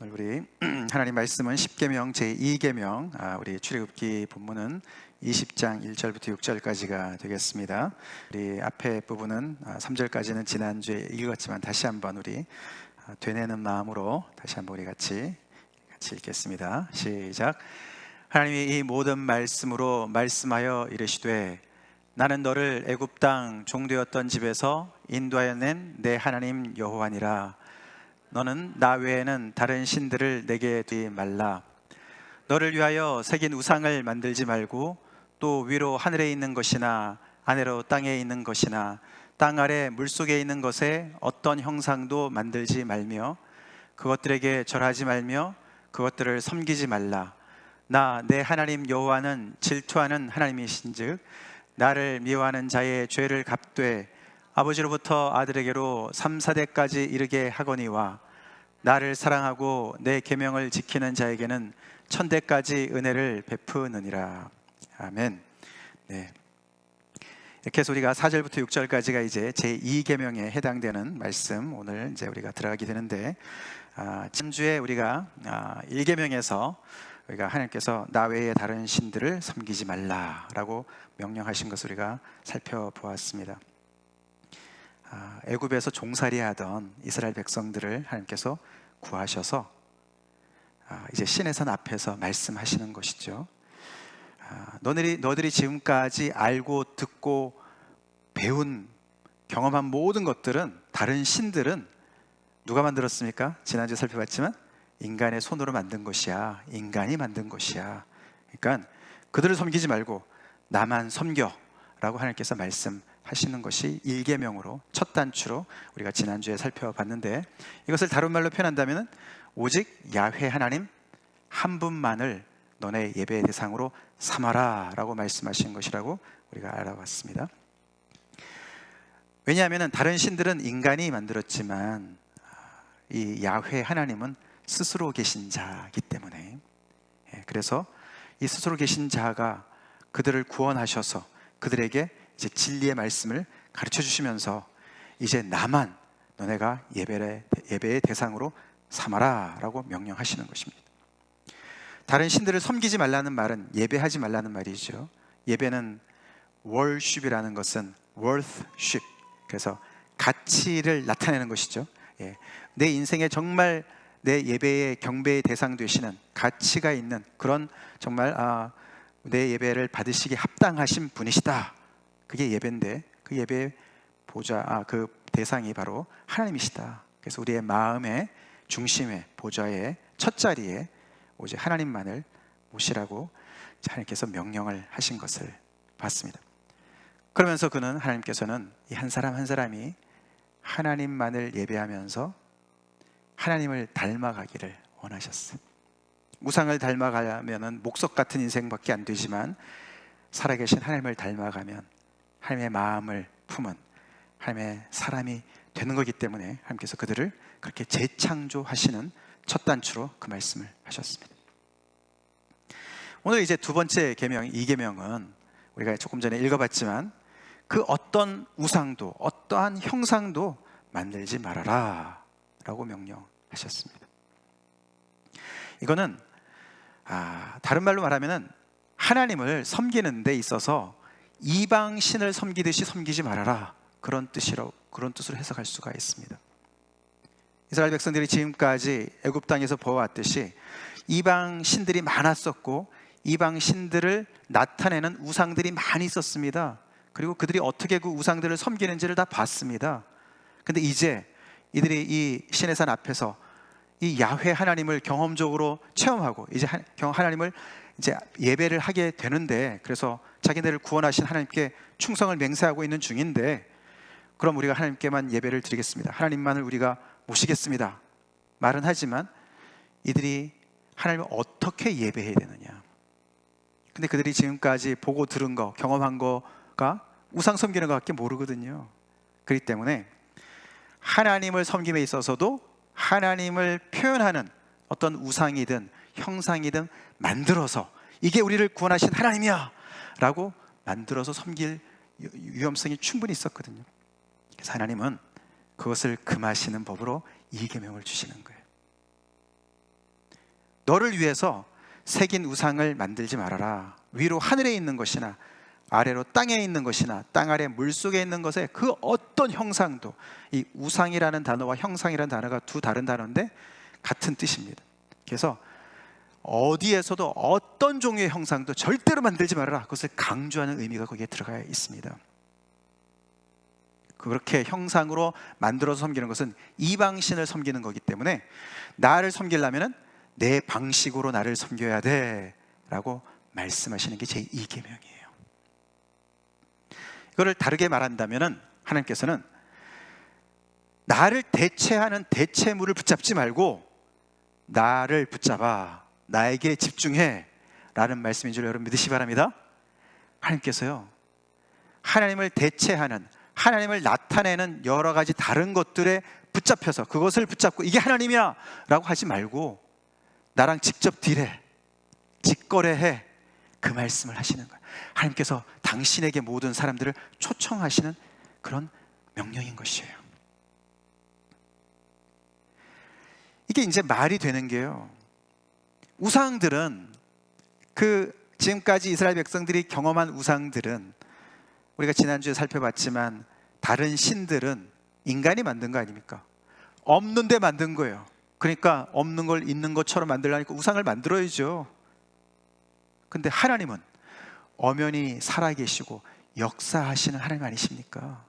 오늘 우리 하나님 말씀은 십계명 제2계명, 우리 출애굽기 본문은 20장 1절부터 6절까지가 되겠습니다. 우리 앞에 부분은 3절까지는 지난주에 읽었지만 다시 한번 우리 되뇌는 마음으로 다시 한번 우리 같이 읽겠습니다. 시작. 하나님이 이 모든 말씀으로 말씀하여 이르시되 나는 너를 애굽 땅 종되었던 집에서 인도하여 낸 내 하나님 여호와니라. 너는 나 외에는 다른 신들을 내게 두지 말라. 너를 위하여 새긴 우상을 만들지 말고 또 위로 하늘에 있는 것이나 아래로 땅에 있는 것이나 땅 아래 물속에 있는 것에 어떤 형상도 만들지 말며 그것들에게 절하지 말며 그것들을 섬기지 말라. 나 내 하나님 여호와는 질투하는 하나님이신즉 나를 미워하는 자의 죄를 갚되 아버지로부터 아들에게로 3, 4대까지 이르게 하거니와 나를 사랑하고 내 계명을 지키는 자에게는 1000대까지 은혜를 베푸느니라. 아멘. 네. 이렇게 해서 우리가 4절부터 6절까지가 이제 제2계명에 해당되는 말씀, 오늘 이제 우리가 들어가게 되는데, 지난주에 우리가 1계명에서 우리가 하나님께서 나 외에 다른 신들을 섬기지 말라라고 명령하신 것을 우리가 살펴보았습니다. 애굽에서 종살이하던 이스라엘 백성들을 하나님께서 구하셔서 이제 신의 산 앞에서 말씀하시는 것이죠. 너들이 지금까지 알고 듣고 배운 경험한 모든 것들은, 다른 신들은 누가 만들었습니까? 지난주에 살펴봤지만 인간의 손으로 만든 것이야. 인간이 만든 것이야. 그러니까 그들을 섬기지 말고 나만 섬겨 라고 하나님께서 말씀하시는 것이 1계명으로 첫 단추로 우리가 지난주에 살펴봤는데, 이것을 다른 말로 표현한다면 오직 야훼 하나님 한 분만을 너네 예배의 대상으로 삼아라 라고 말씀하신 것이라고 우리가 알아봤습니다. 왜냐하면 다른 신들은 인간이 만들었지만 이 야훼 하나님은 스스로 계신 자이기 때문에, 그래서 이 스스로 계신 자가 그들을 구원하셔서 그들에게 이제 진리의 말씀을 가르쳐 주시면서 이제 나만 너네가 예배의 대상으로 삼아라 라고 명령하시는 것입니다. 다른 신들을 섬기지 말라는 말은 예배하지 말라는 말이죠. 예배는 worship이라는 것은 worthship, 그래서 가치를 나타내는 것이죠. 내 인생에 정말 내 예배의 경배의 대상 되시는 가치가 있는 그런 정말 내 예배를 받으시기 합당하신 분이시다. 그게 예배인데 그 예배의 보좌, 그 대상이 바로 하나님이시다. 그래서 우리의 마음의 중심에, 보좌의 첫 자리에 오직 하나님만을 모시라고 하나님께서 명령을 하신 것을 봤습니다. 그러면서 하나님께서는 이 한 사람 한 사람이 하나님만을 예배하면서 하나님을 닮아가기를 원하셨어요. 우상을 닮아가면 목석 같은 인생밖에 안 되지만 살아계신 하나님을 닮아가면 하나님의 마음을 품은 하나님의 사람이 되는 거기 때문에 하나님께서 그들을 그렇게 재창조하시는 첫 단추로 그 말씀을 하셨습니다. 오늘 이제 두 번째 계명, 2계명은 우리가 조금 전에 읽어봤지만 그 어떤 우상도 어떠한 형상도 만들지 말아라 라고 명령하셨습니다. 이거는 다른 말로 말하면 하나님을 섬기는 데 있어서 이방신을 섬기듯이 섬기지 말아라, 그런 뜻으로 해석할 수가 있습니다. 이스라엘 백성들이 지금까지 애굽 땅에서 보아왔듯이 이방신들이 많았었고 이방신들을 나타내는 우상들이 많이 있었습니다. 그리고 그들이 어떻게 그 우상들을 섬기는지를 다 봤습니다. 근데 이제 이들이 이 신의 산 앞에서 이 야훼 하나님을 경험적으로 체험하고 이제 하나님을 이제 예배를 하게 되는데, 그래서 자기네를 구원하신 하나님께 충성을 맹세하고 있는 중인데, 그럼 우리가 하나님께만 예배를 드리겠습니다, 하나님만을 우리가 모시겠습니다 말은 하지만 이들이 하나님을 어떻게 예배해야 되느냐, 근데 그들이 지금까지 보고 들은 거, 경험한 거가 우상 섬기는 것밖에 모르거든요. 그렇기 때문에 하나님을 섬김에 있어서도 하나님을 표현하는 어떤 우상이든 형상이든 만들어서 이게 우리를 구원하신 하나님이야 라고 만들어서 섬길 위험성이 충분히 있었거든요. 그래서 하나님은 그것을 금하시는 법으로 2계명을 주시는 거예요. 너를 위해서 새긴 우상을 만들지 말아라. 위로 하늘에 있는 것이나 아래로 땅에 있는 것이나 땅 아래 물속에 있는 것에 그 어떤 형상도, 이 우상이라는 단어와 형상이라는 단어가 두 다른 단어인데 같은 뜻입니다. 그래서 어디에서도 어떤 종류의 형상도 절대로 만들지 말아라, 그것을 강조하는 의미가 거기에 들어가 있습니다. 그렇게 형상으로 만들어서 섬기는 것은 이방신을 섬기는 거기 때문에 나를 섬기려면 내 방식으로 나를 섬겨야 돼 라고 말씀하시는 게 제2계명이에요. 이거를 다르게 말한다면 하나님께서는 나를 대체하는 대체물을 붙잡지 말고 나를 붙잡아, 나에게 집중해 라는 말씀인 줄 여러분 믿으시기 바랍니다. 하나님께서요, 하나님을 대체하는, 하나님을 나타내는 여러 가지 다른 것들에 붙잡혀서 그것을 붙잡고 이게 하나님이야 라고 하지 말고 나랑 직접 딜해, 직거래해, 그 말씀을 하시는 거예요. 하나님께서 당신에게 모든 사람들을 초청하시는 그런 명령인 것이에요. 이게 이제 말이 되는 게요, 우상들은, 지금까지 이스라엘 백성들이 경험한 우상들은, 우리가 지난주에 살펴봤지만 다른 신들은 인간이 만든 거 아닙니까? 없는데 만든 거예요. 그러니까 없는 걸 있는 것처럼 만들려니까 우상을 만들어야죠. 근데 하나님은 엄연히 살아계시고 역사하시는 하나님 아니십니까?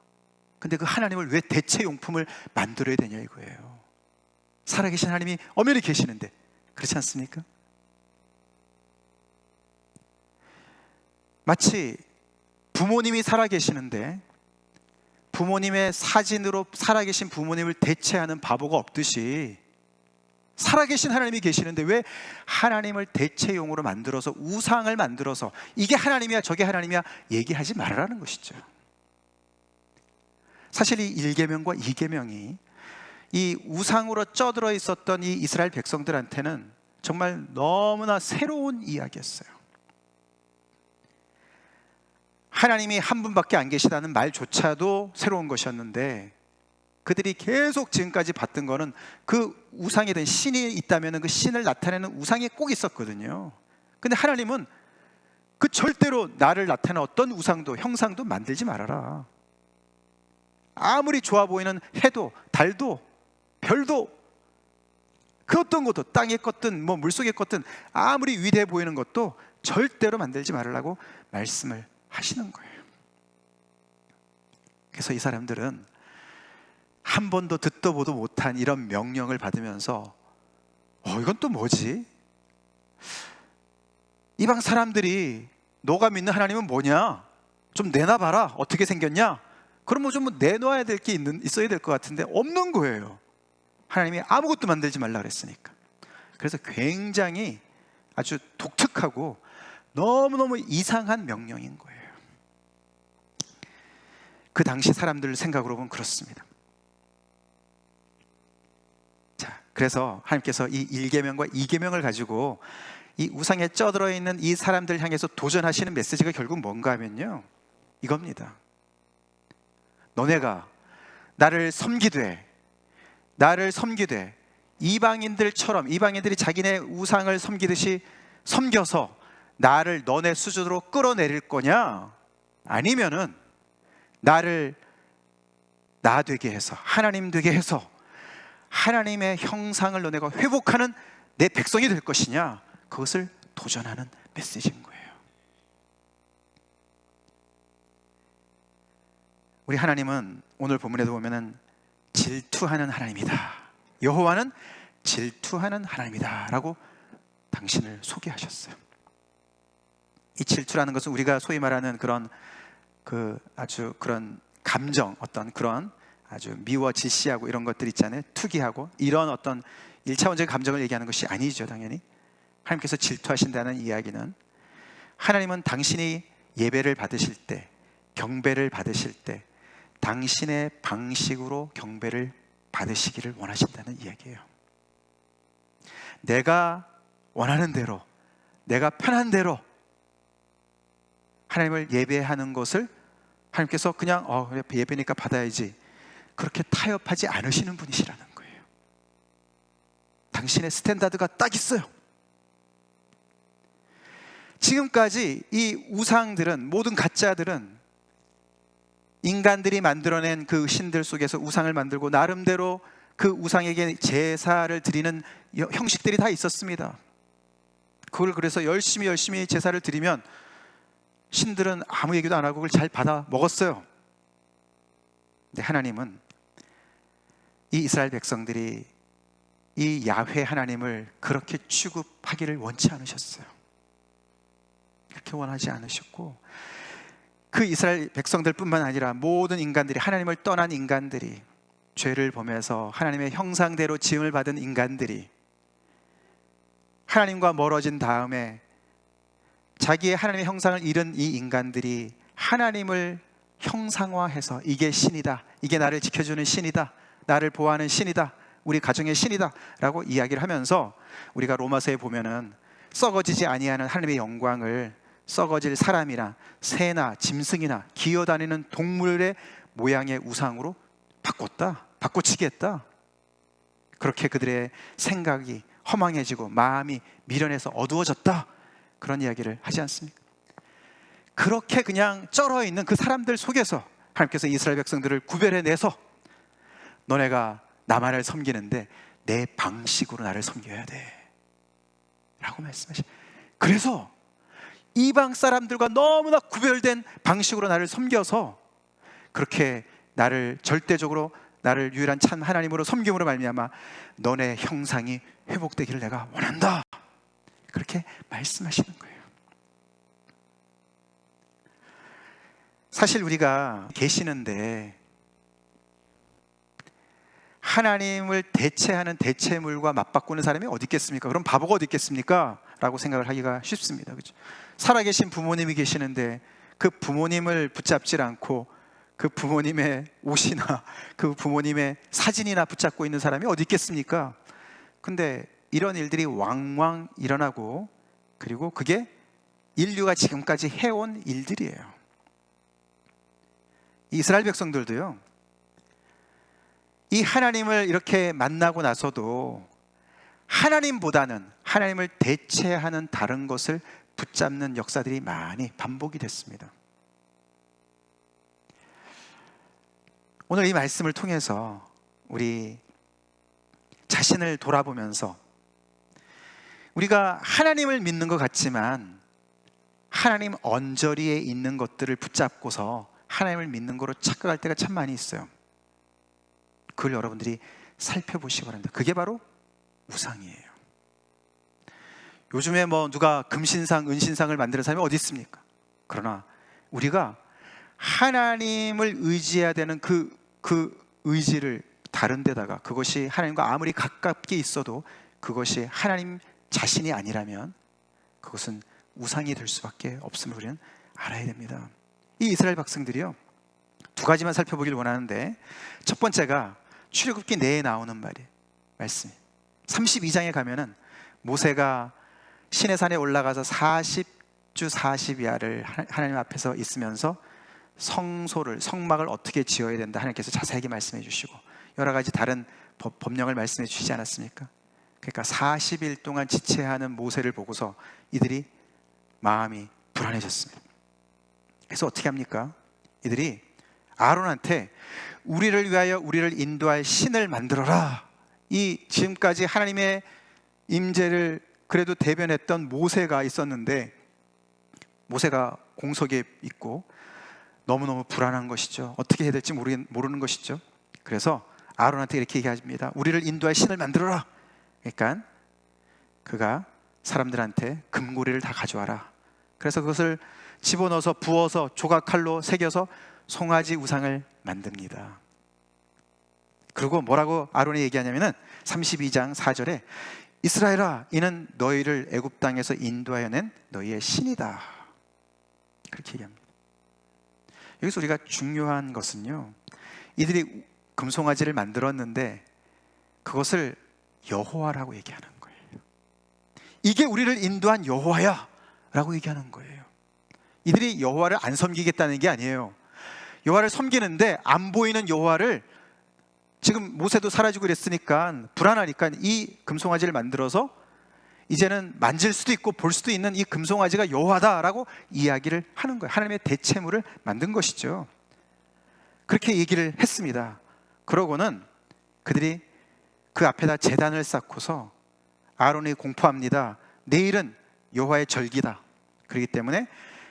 근데 그 하나님을 왜 대체용품을 만들어야 되냐 이거예요. 살아계신 하나님이 엄연히 계시는데, 그렇지 않습니까? 마치 부모님이 살아계시는데 부모님의 사진으로 살아계신 부모님을 대체하는 바보가 없듯이 살아계신 하나님이 계시는데 왜 하나님을 대체용으로 만들어서 우상을 만들어서 이게 하나님이야 저게 하나님이야 얘기하지 말라는 것이죠. 사실 이 1계명과 2계명이 이 우상으로 쪄들어 있었던 이 이스라엘 백성들한테는 정말 너무나 새로운 이야기였어요. 하나님이 한 분밖에 안 계시다는 말조차도 새로운 것이었는데, 그들이 계속 지금까지 봤던 거는 그 우상에 대한 신이 있다면 그 신을 나타내는 우상이 꼭 있었거든요. 근데 하나님은 그 절대로 나를 나타내는 어떤 우상도 형상도 만들지 말아라. 아무리 좋아 보이는 해도 달도 별도 그 어떤 것도 땅에 껐든 뭐 물속에 껐든 아무리 위대해 보이는 것도 절대로 만들지 말으라고 말씀을 하시는 거예요. 그래서 이 사람들은 한 번도 듣도 보도 못한 이런 명령을 받으면서 이건 또 뭐지? 이방 사람들이 너가 믿는 하나님은 뭐냐? 좀 내놔봐라. 어떻게 생겼냐? 그러면 좀 내놔야 될 게 있어야 될 것 같은데 없는 거예요. 하나님이 아무것도 만들지 말라 그랬으니까. 그래서 굉장히 아주 독특하고 너무너무 이상한 명령인 거예요. 그 당시 사람들 생각으로 보면 그렇습니다. 자, 그래서 하나님께서 이 1계명과 2계명을 가지고 이 우상에 쪄들어 있는 이 사람들 향해서 도전하시는 메시지가 결국 뭔가 하면요, 이겁니다. 너네가 나를 섬기되 이방인들처럼, 이방인들이 자기네 우상을 섬기듯이 섬겨서 나를 너네 수준으로 끌어내릴 거냐? 아니면은 나를 나 되게 해서, 하나님 되게 해서 하나님의 형상을 너네가 회복하는 내 백성이 될 것이냐? 그것을 도전하는 메시지인 거예요. 우리 하나님은 오늘 본문에도 보면은 질투하는 하나님이다. 여호와는 질투하는 하나님이다 라고 당신을 소개하셨어요. 이 질투라는 것은 우리가 소위 말하는 그런 아주 그런 감정, 어떤 그런 아주 미워 질시하고 이런 것들 있잖아요. 투기하고 이런 어떤 1차원적인 감정을 얘기하는 것이 아니죠. 당연히 하나님께서 질투하신다는 이야기는, 하나님은 당신이 예배를 받으실 때, 경배를 받으실 때 당신의 방식으로 경배를 받으시기를 원하신다는 이야기예요. 내가 원하는 대로, 내가 편한 대로 하나님을 예배하는 것을 하나님께서 그냥 예배니까 받아야지, 그렇게 타협하지 않으시는 분이시라는 거예요. 당신의 스탠다드가 딱 있어요. 지금까지 이 우상들은, 모든 가짜들은 인간들이 만들어낸 그 신들 속에서 우상을 만들고 나름대로 그 우상에게 제사를 드리는 형식들이 다 있었습니다. 그걸 그래서 열심히 제사를 드리면 신들은 아무 얘기도 안 하고 그걸 잘 받아 먹었어요. 근데 하나님은 이 이스라엘 백성들이 이 야훼 하나님을 그렇게 취급하기를 원치 않으셨어요. 그렇게 원하지 않으셨고, 그 이스라엘 백성들뿐만 아니라 모든 인간들이, 하나님을 떠난 인간들이, 죄를 범해서 하나님의 형상대로 지음을 받은 인간들이 하나님과 멀어진 다음에 자기의 하나님의 형상을 잃은 이 인간들이 하나님을 형상화해서 이게 신이다, 이게 나를 지켜주는 신이다, 나를 보호하는 신이다, 우리 가정의 신이다 라고 이야기를 하면서, 우리가 로마서에 보면은 썩어지지 아니하는 하나님의 영광을 썩어질 사람이나 새나 짐승이나 기어다니는 동물의 모양의 우상으로 바꿔치기 했다. 그렇게 그들의 생각이 허망해지고 마음이 미련해서 어두워졌다, 그런 이야기를 하지 않습니까? 그렇게 그냥 쩔어 있는 그 사람들 속에서 하나님께서 이스라엘 백성들을 구별해내서 너네가 나만을 섬기는데 내 방식으로 나를 섬겨야 돼 라고 말씀하십니다. 그래서 이방 사람들과 너무나 구별된 방식으로 나를 섬겨서 그렇게 나를 절대적으로, 나를 유일한 참 하나님으로 섬김으로 말미암아 너네 형상이 회복되기를 내가 원한다, 그렇게 말씀하시는 거예요. 사실 우리가 계시는데 하나님을 대체하는 대체물과 맞바꾸는 사람이 어디 있겠습니까? 그럼 바보가 어디 있겠습니까? 라고 생각을 하기가 쉽습니다. 그렇죠? 살아계신 부모님이 계시는데 그 부모님을 붙잡질 않고 그 부모님의 옷이나 그 부모님의 사진이나 붙잡고 있는 사람이 어디 있겠습니까? 근데 이런 일들이 왕왕 일어나고, 그리고 그게 인류가 지금까지 해온 일들이에요. 이스라엘 백성들도요, 이 하나님을 이렇게 만나고 나서도 하나님보다는 하나님을 대체하는 다른 것을 붙잡는 역사들이 많이 반복이 됐습니다. 오늘 이 말씀을 통해서 우리 자신을 돌아보면서, 우리가 하나님을 믿는 것 같지만 하나님 언저리에 있는 것들을 붙잡고서 하나님을 믿는 거로 착각할 때가 참 많이 있어요. 그걸 여러분들이 살펴보시기 바랍니다. 그게 바로 우상이에요. 요즘에 누가 금신상, 은신상을 만드는 사람이 어디 있습니까? 그러나 우리가 하나님을 의지해야 되는 그 의지를 다른 데다가, 그것이 하나님과 아무리 가깝게 있어도 그것이 하나님 자신이 아니라면 그것은 우상이 될 수밖에 없음을 우리는 알아야 됩니다. 이 이스라엘 백성들이요, 두 가지만 살펴보길 원하는데, 첫 번째가 출애굽기 내에 나오는 말씀. 32장에 가면은 모세가 시내산에 올라가서 40주 40야를 하나님 앞에서 있으면서 성막을 어떻게 지어야 된다 하나님께서 자세하게 말씀해 주시고 여러 가지 다른 법령을 말씀해 주시지 않았습니까? 그러니까 40일 동안 지체하는 모세를 보고서 이들이 마음이 불안해졌습니다. 그래서 어떻게 합니까? 이들이 아론한테 우리를 위하여 우리를 인도할 신을 만들어라. 이 지금까지 하나님의 임재를 그래도 대변했던 모세가 있었는데, 모세가 공석에 있고 너무너무 불안한 것이죠. 어떻게 해야 될지 모르는 것이죠. 그래서 아론한테 이렇게 얘기합니다. 우리를 인도할 신을 만들어라. 그러니까 그가 사람들한테 금고리를 다 가져와라. 그래서 그것을 집어넣어서 부어서 조각칼로 새겨서 송아지 우상을 만듭니다. 그리고 뭐라고 아론이 얘기하냐면은 32장 4절에 이스라엘아, 이는 너희를 애굽 땅에서 인도하여 낸 너희의 신이다, 그렇게 얘기합니다. 여기서 우리가 중요한 것은요, 이들이 금송아지를 만들었는데 그것을 여호와라고 얘기하는 거예요. 이게 우리를 인도한 여호와야 라고 얘기하는 거예요. 이들이 여호와를 안 섬기겠다는 게 아니에요. 여호와를 섬기는데 안 보이는 여호와를, 지금 모세도 사라지고 그랬으니까 불안하니까 이 금송아지를 만들어서 이제는 만질 수도 있고 볼 수도 있는 이 금송아지가 여호와다라고 이야기를 하는 거예요. 하나님의 대체물을 만든 것이죠. 그렇게 얘기를 했습니다. 그러고는 그들이 그 앞에다 제단을 쌓고서 아론이 공포합니다. 내일은 여호와의 절기다. 그렇기 때문에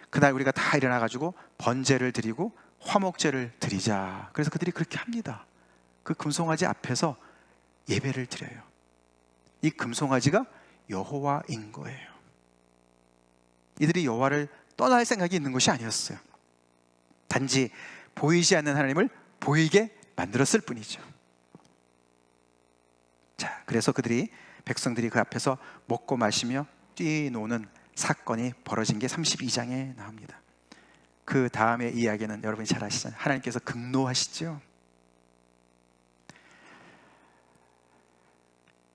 그날 우리가 다 일어나 가지고 번제를 드리고 화목제를 드리자. 그래서 그들이 그렇게 합니다. 그 금송아지 앞에서 예배를 드려요. 이 금송아지가 여호와인 거예요. 이들이 여호와를 떠날 생각이 있는 것이 아니었어요. 단지 보이지 않는 하나님을 보이게 만들었을 뿐이죠. 자, 그래서 백성들이 그 앞에서 먹고 마시며 뛰노는 사건이 벌어진 게 32장에 나옵니다. 그 다음의 이야기는 여러분이 잘 아시잖아요. 하나님께서 극노하시죠.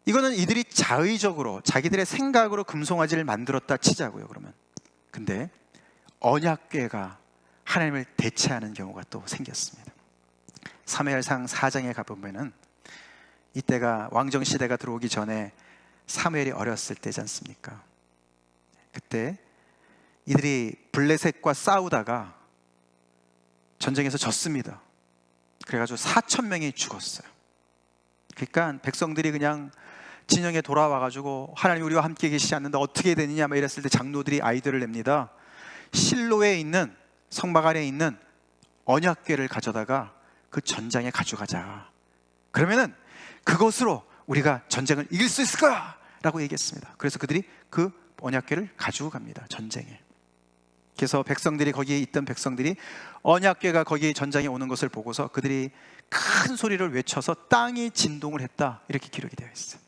이거는 이들이 자의적으로 자기들의 생각으로 금송아지를 만들었다 치자고요. 그러면 근데 언약궤가 하나님을 대체하는 경우가 또 생겼습니다. 사무엘상 4장에 가보면은 이때가 왕정시대가 들어오기 전에 사무엘이 어렸을 때지 않습니까? 그때 이들이 블레셋과 싸우다가 전쟁에서 졌습니다. 그래가지고 4,000명이 죽었어요. 그러니까 백성들이 그냥 진영에 돌아와가지고 하나님 우리와 함께 계시지 않는데 어떻게 되느냐 막 이랬을 때 장로들이 아이디어를 냅니다. 실로에 있는 성막 안에 있는 언약궤를 가져다가 그 전장에 가져가자. 그러면은 그것으로 우리가 전쟁을 이길 수 있을 거야 라고 얘기했습니다. 그래서 그들이 그 언약궤를 가지고 갑니다. 전쟁에. 그래서 거기에 있던 백성들이 언약궤가 거기 전장에 오는 것을 보고서 그들이 큰 소리를 외쳐서 땅이 진동을 했다, 이렇게 기록이 되어 있어요.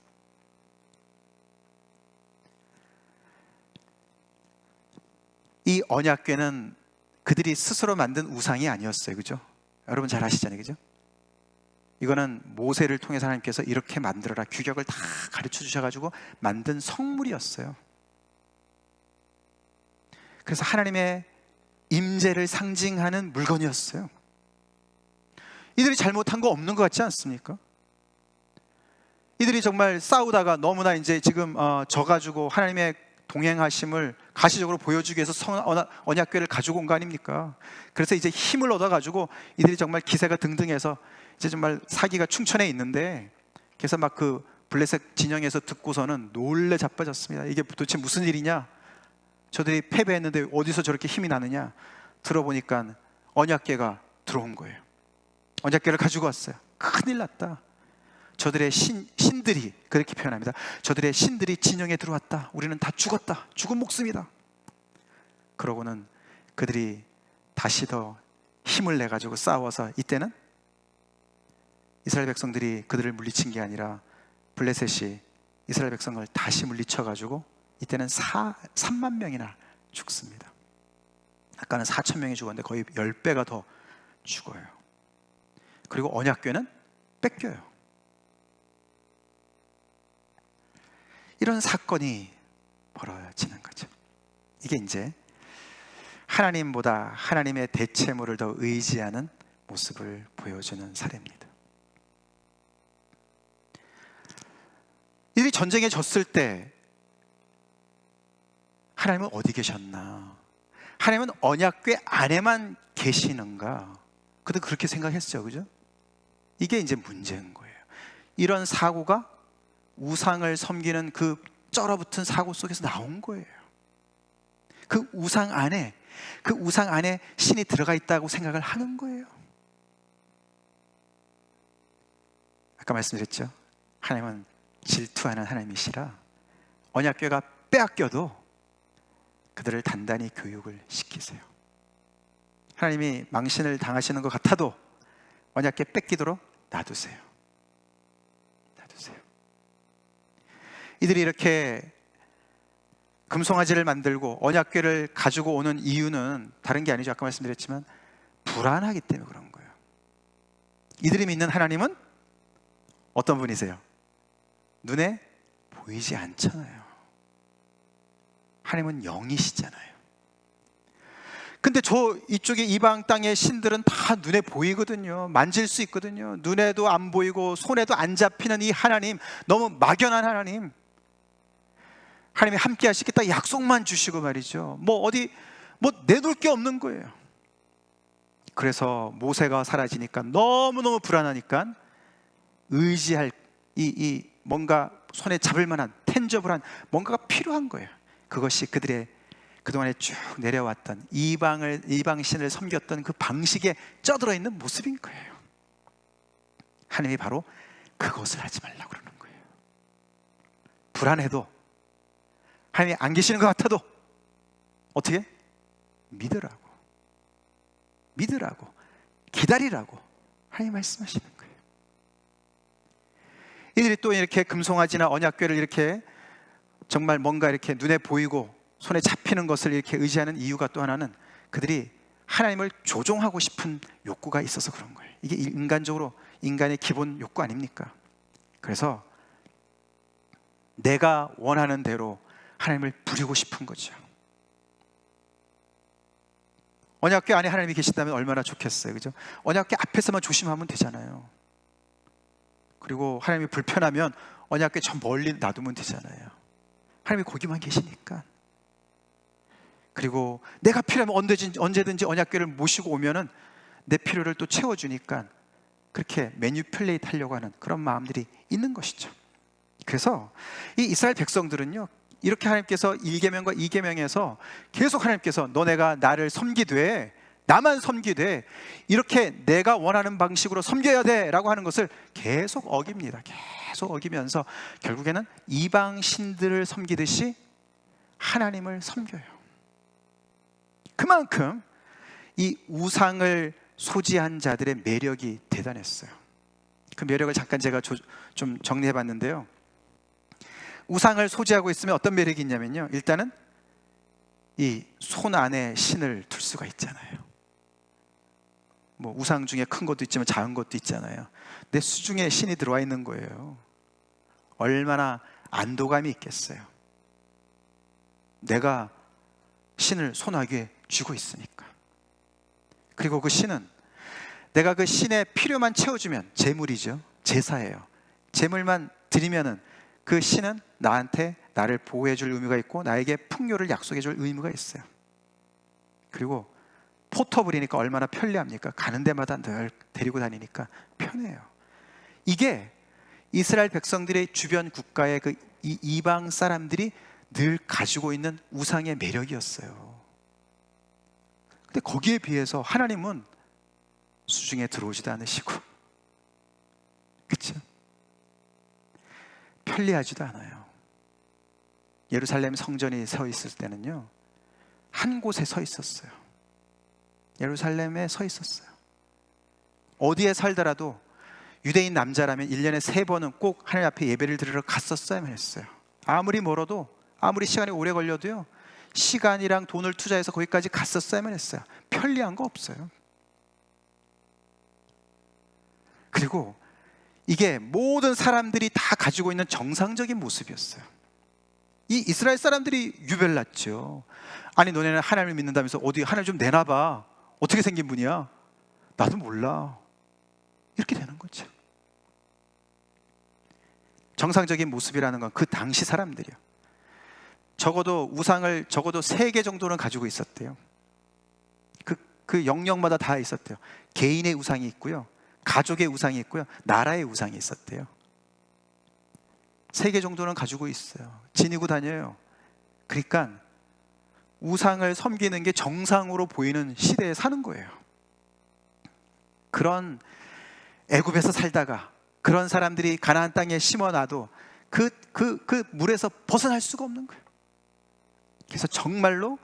이 언약궤는 그들이 스스로 만든 우상이 아니었어요. 그죠? 여러분 잘 아시잖아요. 그죠? 이거는 모세를 통해서 하나님께서 이렇게 만들어라 규격을 다 가르쳐 주셔가지고 만든 성물이었어요. 그래서 하나님의 임재를 상징하는 물건이었어요. 이들이 잘못한 거 없는 것 같지 않습니까? 이들이 정말 싸우다가 너무나 이제 지금 져가지고 하나님의 동행하심을 가시적으로 보여주기 위해서 언약궤를 가지고 온 거 아닙니까? 그래서 이제 힘을 얻어가지고 이들이 정말 기세가 등등해서 이제 정말 사기가 충천해 있는데, 그래서 막 그 블레셋 진영에서 듣고서는 놀래 자빠졌습니다. 이게 도대체 무슨 일이냐? 저들이 패배했는데 어디서 저렇게 힘이 나느냐? 들어보니까 언약궤가 들어온 거예요. 언약궤를 가지고 왔어요. 큰일 났다. 저들의 신들이, 그렇게 표현합니다. 저들의 신들이 진영에 들어왔다. 우리는 다 죽었다. 죽은 목숨이다. 그러고는 그들이 다시 더 힘을 내가지고 싸워서, 이때는 이스라엘 백성들이 그들을 물리친 게 아니라 블레셋이 이스라엘 백성을 다시 물리쳐가지고 이때는 3만 명이나 죽습니다. 아까는 4,000명이 죽었는데 거의 10배가 더 죽어요. 그리고 언약궤는 뺏겨요. 이런 사건이 벌어지는 거죠. 이게 이제 하나님보다 하나님의 대체물을 더 의지하는 모습을 보여주는 사례입니다. 이들이 전쟁에 졌을 때 하나님은 어디 계셨나? 하나님은 언약궤 안에만 계시는가? 그도 그렇게 생각했죠, 그죠? 이게 이제 문제인 거예요. 이런 사고가 우상을 섬기는 그 쩔어붙은 사고 속에서 나온 거예요. 그 우상 안에 신이 들어가 있다고 생각을 하는 거예요. 아까 말씀드렸죠? 하나님은 질투하는 하나님이시라 언약궤가 빼앗겨도 그들을 단단히 교육을 시키세요. 하나님이 망신을 당하시는 것 같아도 언약궤 뺏기도록 놔두세요. 이들이 이렇게 금송아지를 만들고 언약궤를 가지고 오는 이유는 다른 게 아니죠. 아까 말씀드렸지만 불안하기 때문에 그런 거예요. 이들이 믿는 하나님은 어떤 분이세요? 눈에 보이지 않잖아요. 하나님은 영이시잖아요. 근데 이쪽에 이방 땅의 신들은 다 눈에 보이거든요. 만질 수 있거든요. 눈에도 안 보이고 손에도 안 잡히는 이 하나님, 너무 막연한 하나님, 하나님이 함께 하시겠다 약속만 주시고 말이죠. 뭐 내놓을 게 없는 거예요. 그래서 모세가 사라지니까 너무너무 불안하니까 의지할 이 뭔가 손에 잡을 만한 텐저블한 뭔가가 필요한 거예요. 그것이 그들의 그동안에 쭉 내려왔던 이방신을 섬겼던 그 방식에 쩌들어 있는 모습인 거예요. 하나님이 바로 그것을 하지 말라고 그러는 거예요. 불안해도, 하나님이 안 계시는 것 같아도 어떻게? 믿으라고, 기다리라고 하나님 말씀하시는 거예요. 이들이 또 이렇게 금송아지나 언약궤를 이렇게 정말 뭔가 이렇게 눈에 보이고 손에 잡히는 것을 이렇게 의지하는 이유가 또 하나는 그들이 하나님을 조종하고 싶은 욕구가 있어서 그런 거예요. 이게 인간적으로 인간의 기본 욕구 아닙니까? 그래서 내가 원하는 대로 하나님을 부리고 싶은 거죠. 언약궤 안에 하나님이 계신다면 얼마나 좋겠어요, 그죠? 언약궤 앞에서만 조심하면 되잖아요. 그리고 하나님이 불편하면 언약궤 저 멀리 놔두면 되잖아요. 하나님이 거기만 계시니까. 그리고 내가 필요하면 언제든지 언약궤를 모시고 오면은 내 필요를 또 채워주니까 그렇게 매니플레이트 하려고 하는 그런 마음들이 있는 것이죠. 그래서 이 이스라엘 백성들은요, 이렇게 하나님께서 1계명과 2계명에서 계속 하나님께서 너네가 나를 섬기되, 나만 섬기되, 이렇게 내가 원하는 방식으로 섬겨야 돼 라고 하는 것을 계속 어깁니다. 계속 어기면서 결국에는 이방 신들을 섬기듯이 하나님을 섬겨요. 그만큼 이 우상을 소지한 자들의 매력이 대단했어요. 그 매력을 잠깐 제가 좀 정리해 봤는데요, 우상을 소지하고 있으면 어떤 매력이 있냐면요, 일단은 이 손 안에 신을 둘 수가 있잖아요. 뭐 우상 중에 큰 것도 있지만 작은 것도 있잖아요. 내 수중에 신이 들어와 있는 거예요. 얼마나 안도감이 있겠어요. 내가 신을 손아귀에 쥐고 있으니까. 그리고 그 신은 내가 그 신의 필요만 채워주면 제물이죠. 제사예요. 제물만 드리면은 그 신은 나한테 나를 보호해 줄 의무가 있고 나에게 풍요를 약속해 줄 의무가 있어요. 그리고 포터블이니까 얼마나 편리합니까? 가는 데마다 늘 데리고 다니니까 편해요. 이게 이스라엘 백성들의 주변 국가의 그 이방 사람들이 늘 가지고 있는 우상의 매력이었어요. 근데 거기에 비해서 하나님은 수중에 들어오지도 않으시고, 그렇죠? 편리하지도 않아요. 예루살렘 성전이 서 있을 때는요, 한 곳에 서 있었어요. 예루살렘에 서 있었어요. 어디에 살더라도 유대인 남자라면 1년에 3번은 꼭 하나님 앞에 예배를 드리러 갔었어야만 했어요. 아무리 멀어도, 아무리 시간이 오래 걸려도요, 시간이랑 돈을 투자해서 거기까지 갔었어야만 했어요. 편리한 거 없어요. 그리고 이게 모든 사람들이 다 가지고 있는 정상적인 모습이었어요. 이 이스라엘 사람들이 유별났죠. 아니 너네는 하나님을 믿는다면서 어디 하나님 좀 내놔봐. 어떻게 생긴 분이야? 나도 몰라. 이렇게 되는 거죠. 정상적인 모습이라는 건 그 당시 사람들이요, 적어도 우상을 적어도 3개 정도는 가지고 있었대요. 그 영역마다 다 있었대요. 개인의 우상이 있고요, 가족의 우상이 있고요, 나라의 우상이 있었대요. 3개 정도는 가지고 있어요. 지니고 다녀요. 그러니까 우상을 섬기는 게 정상으로 보이는 시대에 사는 거예요. 그런 애굽에서 살다가 그런 사람들이 가나안 땅에 심어놔도 그 물에서 벗어날 수가 없는 거예요. 그래서 정말로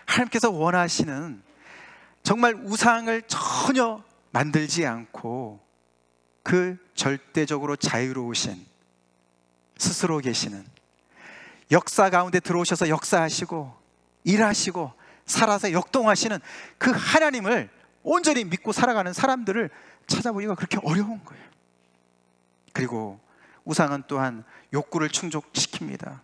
하나님께서 원하시는, 정말 우상을 전혀 만들지 않고 그 절대적으로 자유로우신, 스스로 계시는, 역사 가운데 들어오셔서 역사하시고 일하시고 살아서 역동하시는 그 하나님을 온전히 믿고 살아가는 사람들을 찾아보기가 그렇게 어려운 거예요. 그리고 우상은 또한 욕구를 충족시킵니다.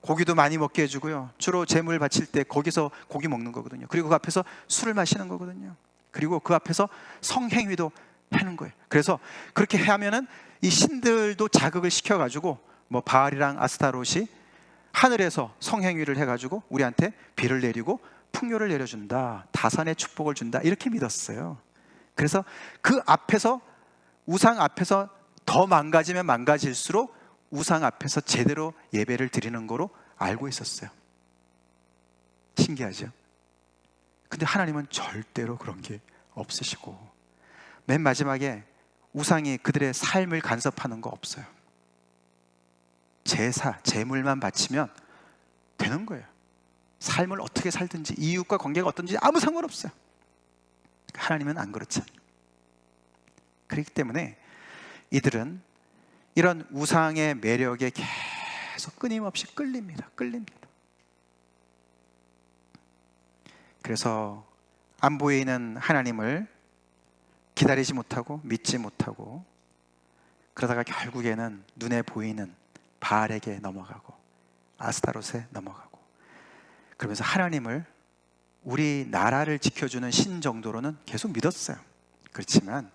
고기도 많이 먹게 해주고요, 주로 제물 바칠 때 거기서 고기 먹는 거거든요. 그리고 그 앞에서 술을 마시는 거거든요. 그리고 그 앞에서 성행위도 하는 거예요. 그래서 그렇게 하면은 이 신들도 자극을 시켜가지고 뭐 바알이랑 아스타롯이 하늘에서 성행위를 해가지고 우리한테 비를 내리고 풍요를 내려준다, 다산의 축복을 준다, 이렇게 믿었어요. 그래서 그 앞에서, 우상 앞에서 더 망가지면 망가질수록 우상 앞에서 제대로 예배를 드리는 거로 알고 있었어요. 신기하죠? 근데 하나님은 절대로 그런 게 없으시고, 맨 마지막에 우상이 그들의 삶을 간섭하는 거 없어요. 제사, 제물만 바치면 되는 거예요. 삶을 어떻게 살든지, 이웃과 관계가 어떤지 아무 상관없어요. 하나님은 안 그렇잖아요. 그렇기 때문에 이들은 이런 우상의 매력에 계속 끊임없이 끌립니다. 그래서 안 보이는 하나님을 기다리지 못하고 믿지 못하고, 그러다가 결국에는 눈에 보이는 바알에게 넘어가고 아스타롯에 넘어가고, 그러면서 하나님을 우리 나라를 지켜주는 신 정도로는 계속 믿었어요. 그렇지만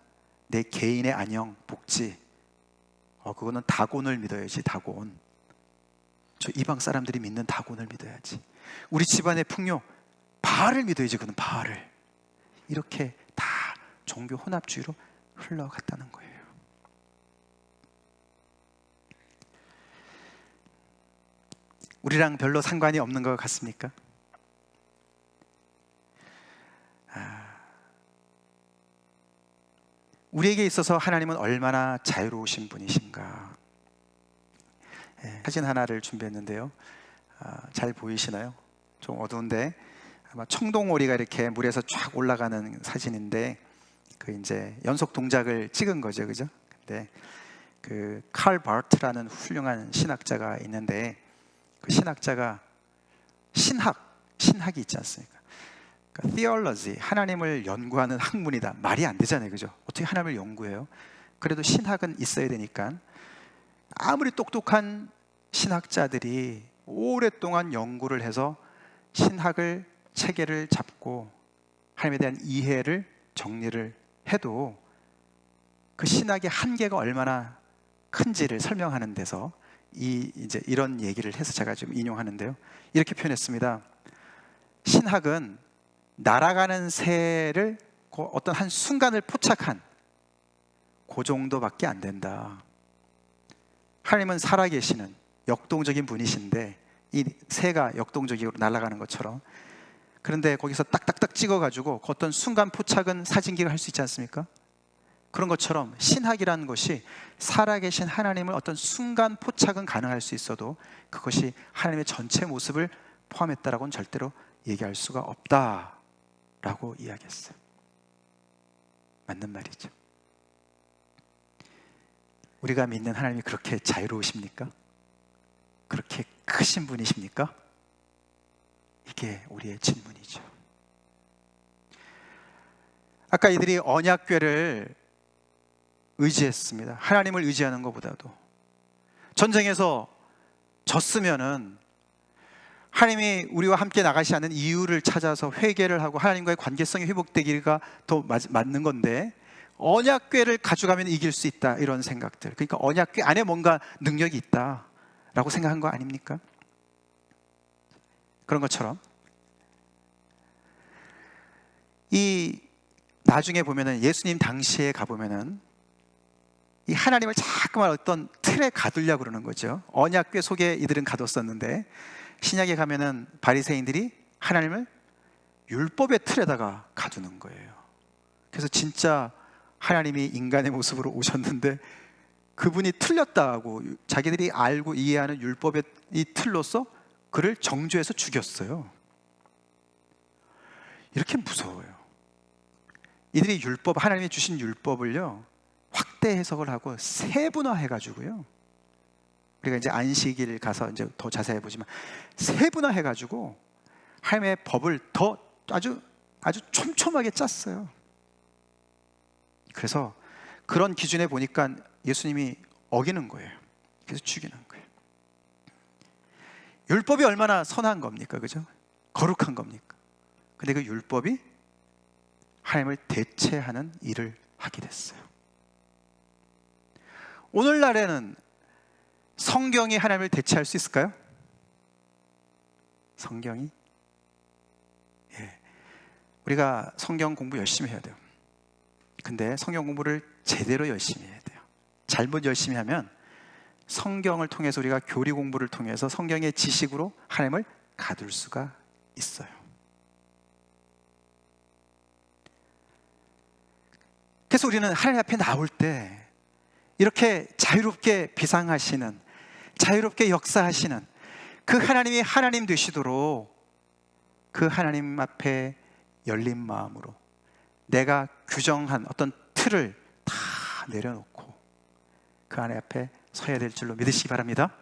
내 개인의 안녕, 복지, 그거는 다곤을 믿어야지. 다곤, 저 이방 사람들이 믿는 다곤을 믿어야지. 우리 집안의 풍요, 바알을 믿어야지. 그는 바알을. 이렇게 다 종교 혼합주의로 흘러갔다는 거예요. 우리랑 별로 상관이 없는 것 같습니까? 우리에게 있어서 하나님은 얼마나 자유로우신 분이신가. 사진 하나를 준비했는데요. 잘 보이시나요? 좀 어두운데 아마 청동오리가 이렇게 물에서 쫙 올라가는 사진인데, 그 이제 연속 동작을 찍은 거죠, 그죠? 근데 그 칼 바르트라는 훌륭한 신학자가 있는데, 그 신학자가 신학이 있지 않습니까? 그러니까 theology, 하나님을 연구하는 학문이다. 말이 안 되잖아요, 그죠? 어떻게 하나님을 연구해요? 그래도 신학은 있어야 되니까, 아무리 똑똑한 신학자들이 오랫동안 연구를 해서 신학을 체계를 잡고 하나님에 대한 이해를 정리를 해도 그 신학의 한계가 얼마나 큰지를 설명하는 데서 이제 이런 얘기를 해서 제가 좀 인용하는데요. 이렇게 표현했습니다. 신학은 날아가는 새를 어떤 한 순간을 포착한 그 정도밖에 안 된다. 하나님은 살아계시는 역동적인 분이신데, 이 새가 역동적으로 날아가는 것처럼, 그런데 거기서 딱딱딱 찍어가지고 그 어떤 순간 포착은 사진기가 할 수 있지 않습니까? 그런 것처럼 신학이라는 것이 살아계신 하나님을 어떤 순간 포착은 가능할 수 있어도 그것이 하나님의 전체 모습을 포함했다라고는 절대로 얘기할 수가 없다라고 이야기했어요. 맞는 말이죠. 우리가 믿는 하나님이 그렇게 자유로우십니까? 그렇게 크신 분이십니까? 이게 우리의 질문이죠. 아까 이들이 언약궤를 의지했습니다. 하나님을 의지하는 것보다도. 전쟁에서 졌으면은 하나님이 우리와 함께 나가시 않는 이유를 찾아서 회개를 하고 하나님과의 관계성이 회복되기가 더 맞는 건데, 언약궤를 가져가면 이길 수 있다, 이런 생각들. 그러니까 언약궤 안에 뭔가 능력이 있다라고 생각한 거 아닙니까? 그런 것처럼 이 나중에 보면은 예수님 당시에 가보면은 이 하나님을 자꾸만 어떤 틀에 가두려고 그러는 거죠. 언약궤 속에 이들은 가뒀었는데, 신약에 가면은 바리새인들이 하나님을 율법의 틀에다가 가두는 거예요. 그래서 진짜 하나님이 인간의 모습으로 오셨는데 그분이 틀렸다고 자기들이 알고 이해하는 율법의 이 틀로서 그를 정죄해서 죽였어요. 이렇게 무서워요. 이들이 율법, 하나님이 주신 율법을요 확대 해석을 하고 세분화해가지고요, 우리가 이제 안식일 가서 이제 더 자세히 보지만 세분화해가지고 하나님의 법을 더 아주 촘촘하게 짰어요. 그래서 그런 기준에 보니까 예수님이 어기는 거예요. 그래서 죽이는 거예요. 율법이 얼마나 선한 겁니까? 그죠? 거룩한 겁니까? 근데 그 율법이 하나님을 대체하는 일을 하게 됐어요. 오늘날에는 성경이 하나님을 대체할 수 있을까요? 성경이? 예. 우리가 성경 공부 열심히 해야 돼요. 근데 성경 공부를 제대로 열심히 해야 돼요. 잘못 열심히 하면 성경을 통해서 우리가 교리 공부를 통해서 성경의 지식으로 하나님을 가둘 수가 있어요. 그래서 우리는 하나님 앞에 나올 때 이렇게 자유롭게 비상하시는, 자유롭게 역사하시는 그 하나님이 하나님 되시도록 그 하나님 앞에 열린 마음으로 내가 규정한 어떤 틀을 다 내려놓고 그 하나님 앞에 서야 될 줄로 믿으시기 바랍니다.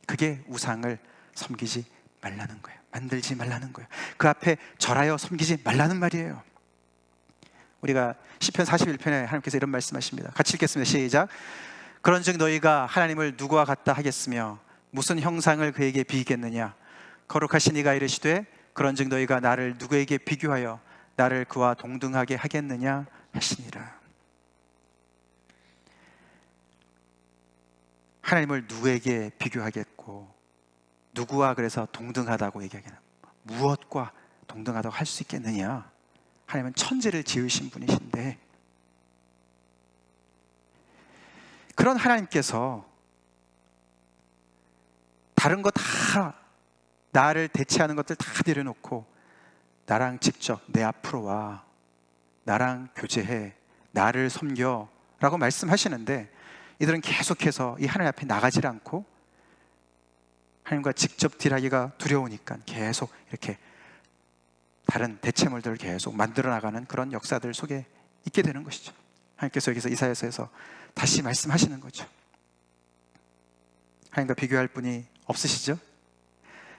그게 우상을 섬기지 말라는 거예요. 만들지 말라는 거예요. 그 앞에 절하여 섬기지 말라는 말이에요. 우리가 시편 41편에 하나님께서 이런 말씀하십니다. 같이 읽겠습니다. 시작. 그런즉 너희가 하나님을 누구와 같다 하겠으며 무슨 형상을 그에게 비겠느냐. 거룩하신 이가 이르시되 그런즉 너희가 나를 누구에게 비교하여 나를 그와 동등하게 하겠느냐 하시니라. 하나님을 누구에게 비교하겠고 누구와 그래서 동등하다고 얘기하겠냐. 무엇과 동등하다고 할 수 있겠느냐. 하나님은 천지를 지으신 분이신데 그런 하나님께서 다른 거 다 나를 대체하는 것들 다 내려놓고 나랑 직접 내 앞으로 와, 나랑 교제해, 나를 섬겨 라고 말씀하시는데 이들은 계속해서 이 하나님 앞에 나가질 않고 하나님과 직접 딜하기가 두려우니까 계속 이렇게 다른 대체물들을 계속 만들어 나가는 그런 역사들 속에 있게 되는 것이죠. 하나님께서 여기서 이사야서에서 다시 말씀하시는 거죠. 하나님과 비교할 분이 없으시죠?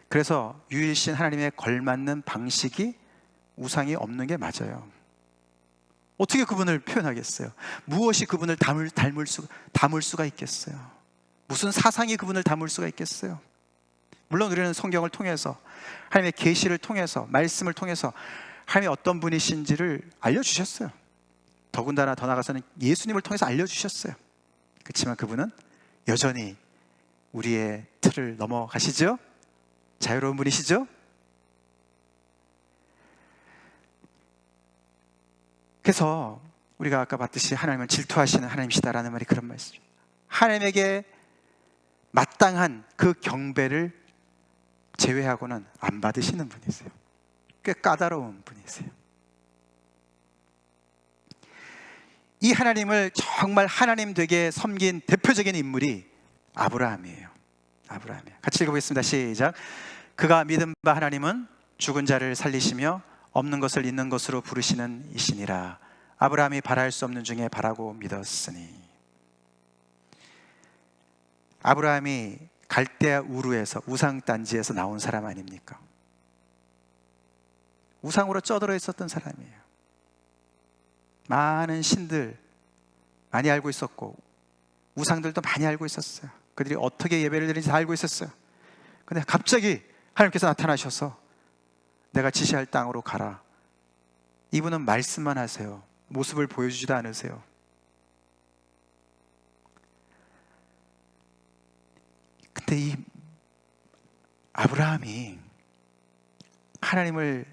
그래서 유일신 하나님에 걸맞는 방식이 우상이 없는 게 맞아요. 어떻게 그분을 표현하겠어요? 무엇이 그분을 담을 수가 있겠어요? 무슨 사상이 그분을 담을 수가 있겠어요? 물론 우리는 성경을 통해서 하나님의 계시를 통해서 말씀을 통해서 하나님이 어떤 분이신지를 알려주셨어요. 더군다나 더 나아가서는 예수님을 통해서 알려주셨어요. 그렇지만 그분은 여전히 우리의 틀을 넘어가시죠? 자유로운 분이시죠? 그래서 우리가 아까 봤듯이 하나님은 질투하시는 하나님이시다라는 말이 그런 말씀이죠. 하나님에게 마땅한 그 경배를 제외하고는 안 받으시는 분이세요. 꽤 까다로운 분이세요. 이 하나님을 정말 하나님 되게 섬긴 대표적인 인물이 아브라함이에요. 아브라함이에요. 같이 읽어보겠습니다. 시작. 그가 믿은 바 하나님은 죽은 자를 살리시며 없는 것을 있는 것으로 부르시는 이시니라. 아브라함이 바랄 수 없는 중에 바라고 믿었으니. 아브라함이 갈대아 우르에서 우상단지에서 나온 사람 아닙니까? 우상으로 쩌들어 있었던 사람이에요. 많은 신들 많이 알고 있었고 우상들도 많이 알고 있었어요. 그들이 어떻게 예배를 드리는지 다 알고 있었어요. 근데 갑자기 하나님께서 나타나셔서 내가 지시할 땅으로 가라. 이분은 말씀만 하세요. 모습을 보여주지도 않으세요. 근데 이 아브라함이 하나님을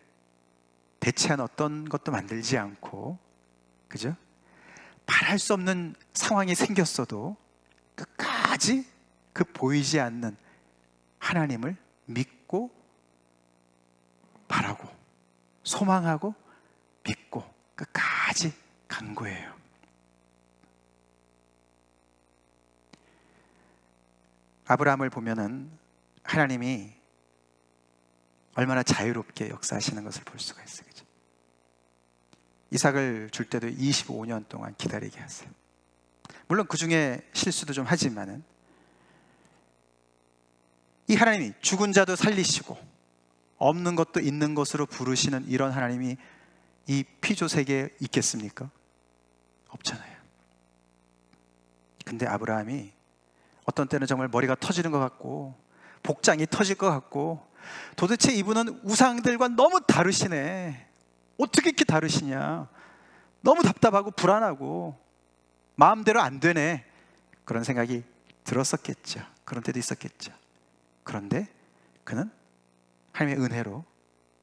대체한 어떤 것도 만들지 않고, 그죠? 바랄 수 없는 상황이 생겼어도 끝까지 그 보이지 않는 하나님을 믿고 바라고 소망하고 믿고 끝까지 간 거예요. 아브라함을 보면은 하나님이 얼마나 자유롭게 역사하시는 것을 볼 수가 있어요. 그죠? 이삭을 줄 때도 25년 동안 기다리게 하세요. 물론 그 중에 실수도 좀 하지만은 이 하나님이 죽은 자도 살리시고 없는 것도 있는 것으로 부르시는 이런 하나님이 이 피조 세계에 있겠습니까? 없잖아요. 근데 아브라함이 어떤 때는 정말 머리가 터지는 것 같고 복장이 터질 것 같고 도대체 이분은 우상들과 너무 다르시네. 어떻게 이렇게 다르시냐. 너무 답답하고 불안하고 마음대로 안 되네. 그런 생각이 들었었겠죠. 그런 때도 있었겠죠. 그런데 그는 하나님의 은혜로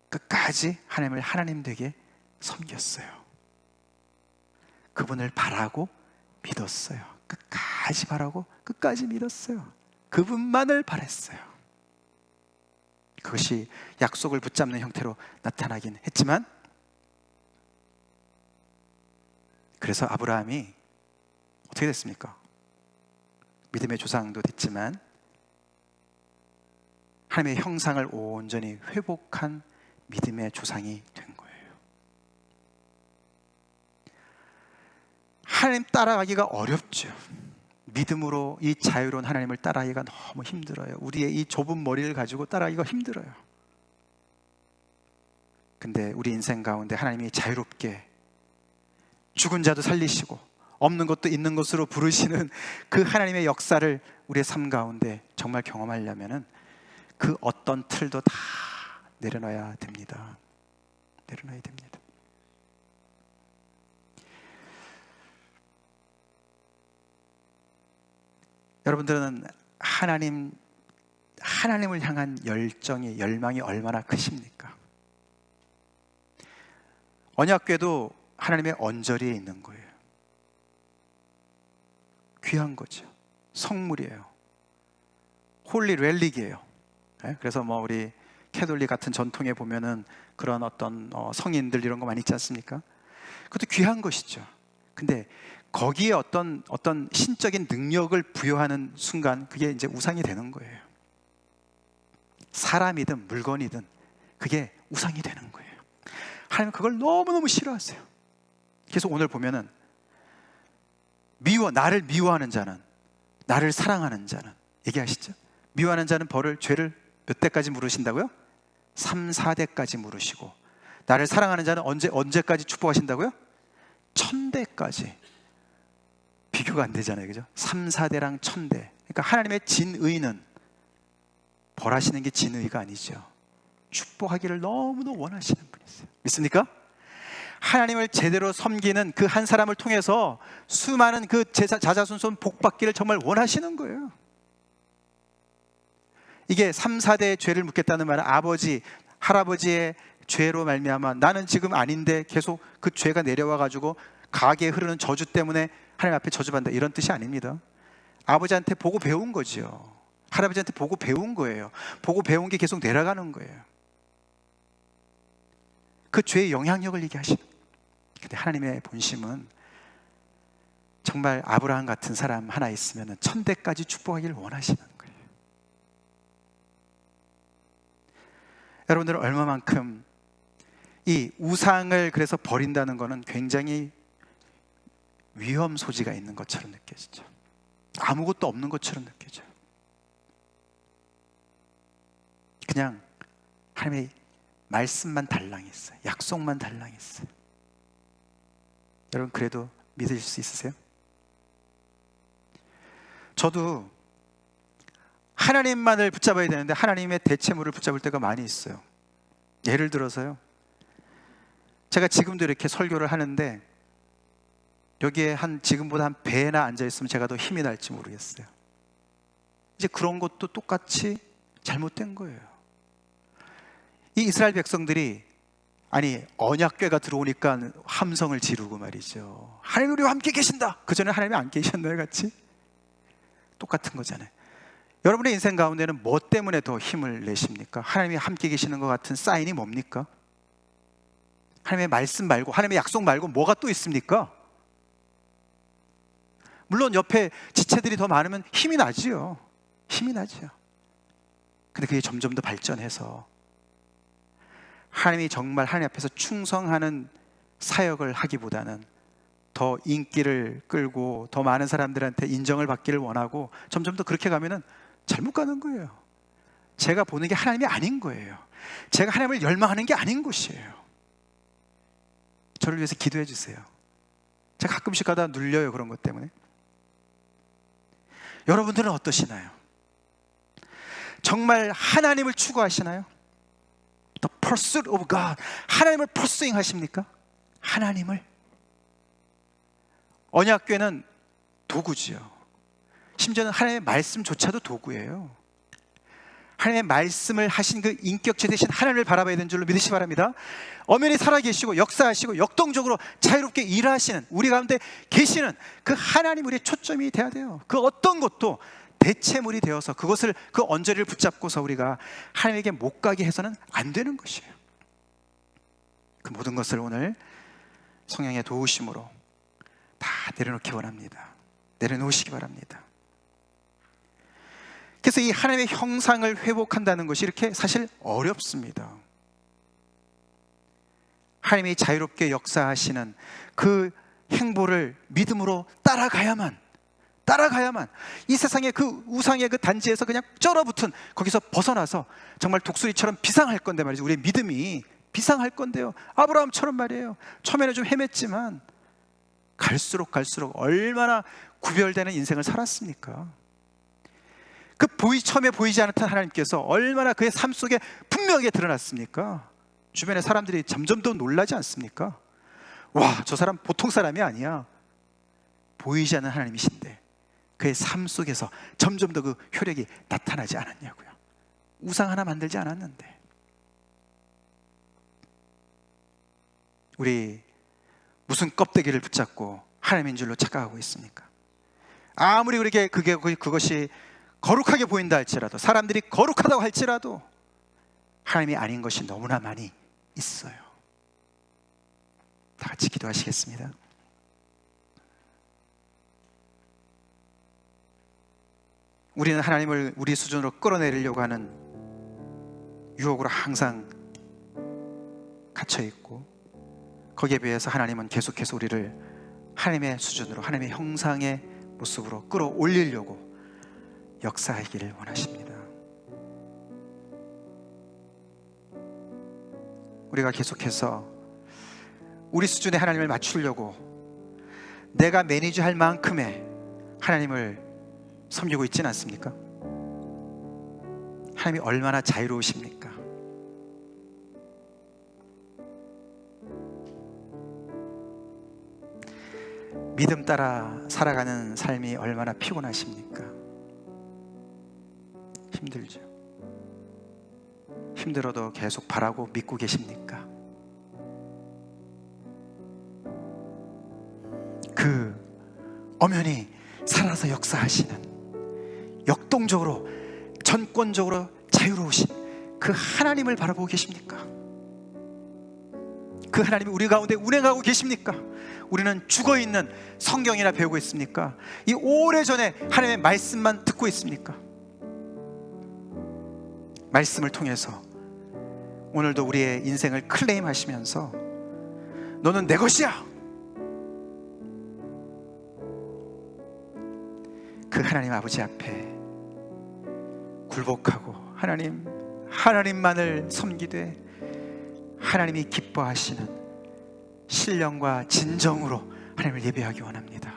끝까지 하나님을 하나님 되게 섬겼어요. 그분을 바라고 믿었어요. 끝까지 바라고 끝까지 믿었어요. 그분만을 바랐어요. 그것이 약속을 붙잡는 형태로 나타나긴 했지만, 그래서 아브라함이 어떻게 됐습니까? 믿음의 조상도 됐지만 하나님의 형상을 온전히 회복한 믿음의 조상이 된 거예요. 하나님 따라가기가 어렵죠. 믿음으로 이 자유로운 하나님을 따라가기가 너무 힘들어요. 우리의 이 좁은 머리를 가지고 따라가기가 힘들어요. 근데 우리 인생 가운데 하나님이 자유롭게 죽은 자도 살리시고 없는 것도 있는 것으로 부르시는 그 하나님의 역사를 우리의 삶 가운데 정말 경험하려면은 그 어떤 틀도 다 내려놔야 됩니다. 내려놔야 됩니다. 여러분들은 하나님을 향한 열정이, 열망이 얼마나 크십니까? 언약궤도 하나님의 언저리에 있는 거예요. 귀한 거죠. 성물이에요. 홀리 렐릭이에요. 그래서 뭐 우리 캐톨릭 같은 전통에 보면은 그런 어떤 성인들 이런 거 많이 있지 않습니까? 그것도 귀한 것이죠. 근데 거기에 어떤 신적인 능력을 부여하는 순간 그게 이제 우상이 되는 거예요. 사람이든 물건이든 그게 우상이 되는 거예요. 하나님은 그걸 너무너무 싫어하세요. 그래서 오늘 보면은 나를 미워하는 자는, 나를 사랑하는 자는, 얘기하시죠? 미워하는 자는 죄를 몇 대까지 물으신다고요? 3, 4대까지 물으시고, 나를 사랑하는 자는 언제까지 축복하신다고요? 1000대까지. 비교가 안 되잖아요, 그죠? 3, 4대랑 1000대. 그러니까 하나님의 진의는 벌하시는 게 진의가 아니죠. 축복하기를 너무너무 원하시는 분이세요. 믿습니까? 하나님을 제대로 섬기는 그 한 사람을 통해서 수많은 그 자자손손 복받기를 정말 원하시는 거예요. 이게 3, 4대의 죄를 묻겠다는 말은 아버지, 할아버지의 죄로 말미암아 나는 지금 아닌데 계속 그 죄가 내려와 가지고 가게에 흐르는 저주 때문에 하나님 앞에 저주받는다, 이런 뜻이 아닙니다. 아버지한테 보고 배운 거죠. 할아버지한테 보고 배운 거예요. 보고 배운 게 계속 내려가는 거예요. 그 죄의 영향력을 얘기하시는 거예요. 근데 하나님의 본심은 정말 아브라함 같은 사람 하나 있으면 1000대까지 축복하기를 원하시는 거예요. 여러분들은 얼마만큼 이 우상을 그래서 버린다는 것은 굉장히 위험 소지가 있는 것처럼 느껴지죠. 아무것도 없는 것처럼 느껴져요. 그냥 하나님의 말씀만 달랑했어요. 약속만 달랑했어요. 여러분 그래도 믿으실 수 있으세요? 저도 하나님만을 붙잡아야 되는데 하나님의 대체물을 붙잡을 때가 많이 있어요. 예를 들어서요, 제가 지금도 이렇게 설교를 하는데 여기에 지금보다 한 배나 앉아있으면 제가 더 힘이 날지 모르겠어요. 이제 그런 것도 똑같이 잘못된 거예요. 이 이스라엘 백성들이 언약궤가 들어오니까 함성을 지르고 말이죠. 하나님 우리와 함께 계신다. 그 전에 하나님이 안 계셨나요 같이? 똑같은 거잖아요. 여러분의 인생 가운데는 뭐 때문에 더 힘을 내십니까? 하나님이 함께 계시는 것 같은 사인이 뭡니까? 하나님의 말씀 말고, 하나님의 약속 말고 뭐가 또 있습니까? 물론 옆에 지체들이 더 많으면 힘이 나지요. 힘이 나죠. 근데 그게 점점 더 발전해서 하나님이 정말 하나님 앞에서 충성하는 사역을 하기보다는 더 인기를 끌고 더 많은 사람들한테 인정을 받기를 원하고 점점 더 그렇게 가면은 잘못 가는 거예요. 제가 보는 게 하나님이 아닌 거예요. 제가 하나님을 열망하는 게 아닌 것이에요. 저를 위해서 기도해 주세요. 제가 가끔씩 가다 눌려요, 그런 것 때문에. 여러분들은 어떠시나요? 정말 하나님을 추구하시나요? The pursuit of God. 하나님을 pursuing 하십니까? 하나님을. 언약궤는 도구지요. 심지어는 하나님의 말씀조차도 도구예요. 하나님의 말씀을 하신 그 인격체 되신 하나님을 바라봐야 되는 줄로 믿으시기 바랍니다. 엄연히 살아계시고 역사하시고 역동적으로 자유롭게 일하시는, 우리 가운데 계시는 그 하나님, 우리의 초점이 돼야 돼요. 그 어떤 것도 대체물이 되어서 그것을, 그 언저리를 붙잡고서 우리가 하나님에게 못 가게 해서는 안 되는 것이에요. 그 모든 것을 오늘 성령의 도우심으로 다 내려놓기 원합니다. 내려놓으시기 바랍니다. 그래서 이 하나님의 형상을 회복한다는 것이 이렇게 사실 어렵습니다. 하나님이 자유롭게 역사하시는 그 행보를 믿음으로 따라가야만, 이 세상의 그 우상의 그 단지에서 그냥 쩔어붙은, 거기서 벗어나서 정말 독수리처럼 비상할 건데 말이죠. 우리의 믿음이 비상할 건데요. 아브라함처럼 말이에요. 처음에는 좀 헤맸지만 갈수록 얼마나 구별되는 인생을 살았습니까? 그 처음에 보이지 않았던 하나님께서 얼마나 그의 삶 속에 분명하게 드러났습니까? 주변의 사람들이 점점 더 놀라지 않습니까? 와, 저 사람 보통 사람이 아니야. 보이지 않는 하나님이신데 그의 삶 속에서 점점 더 그 효력이 나타나지 않았냐고요. 우상 하나 만들지 않았는데. 우리 무슨 껍데기를 붙잡고 하나님인 줄로 착각하고 있습니까? 아무리 우리에게 그것이 거룩하게 보인다 할지라도, 사람들이 거룩하다고 할지라도 하나님이 아닌 것이 너무나 많이 있어요. 다 같이 기도하시겠습니다. 우리는 하나님을 우리 수준으로 끌어내리려고 하는 유혹으로 항상 갇혀있고, 거기에 비해서 하나님은 계속해서 우리를 하나님의 수준으로, 하나님의 형상의 모습으로 끌어올리려고 역사하기를 원하십니다. 우리가 계속해서 우리 수준의 하나님을 맞추려고 내가 매니저할 만큼의 하나님을 섬기고 있지는 않습니까? 하나님이 얼마나 자유로우십니까? 믿음 따라 살아가는 삶이 얼마나 피곤하십니까? 힘들죠. 힘들어도 계속 바라고 믿고 계십니까? 그 엄연히 살아서 역사하시는, 역동적으로 전권적으로 자유로우신 그 하나님을 바라보고 계십니까? 그 하나님이 우리 가운데 운행하고 계십니까? 우리는 죽어있는 성경이나 배우고 있습니까? 이 오래전에 하나님의 말씀만 듣고 있습니까? 말씀을 통해서 오늘도 우리의 인생을 클레임하시면서 너는 내 것이야! 그 하나님 아버지 앞에 굴복하고 하나님만을 섬기되 하나님이 기뻐하시는 신령과 진정으로 하나님을 예배하기 원합니다.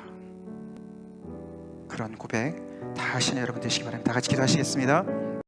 그런 고백 다 하시는 여러분 되시기 바랍니다. 다 같이 기도하시겠습니다.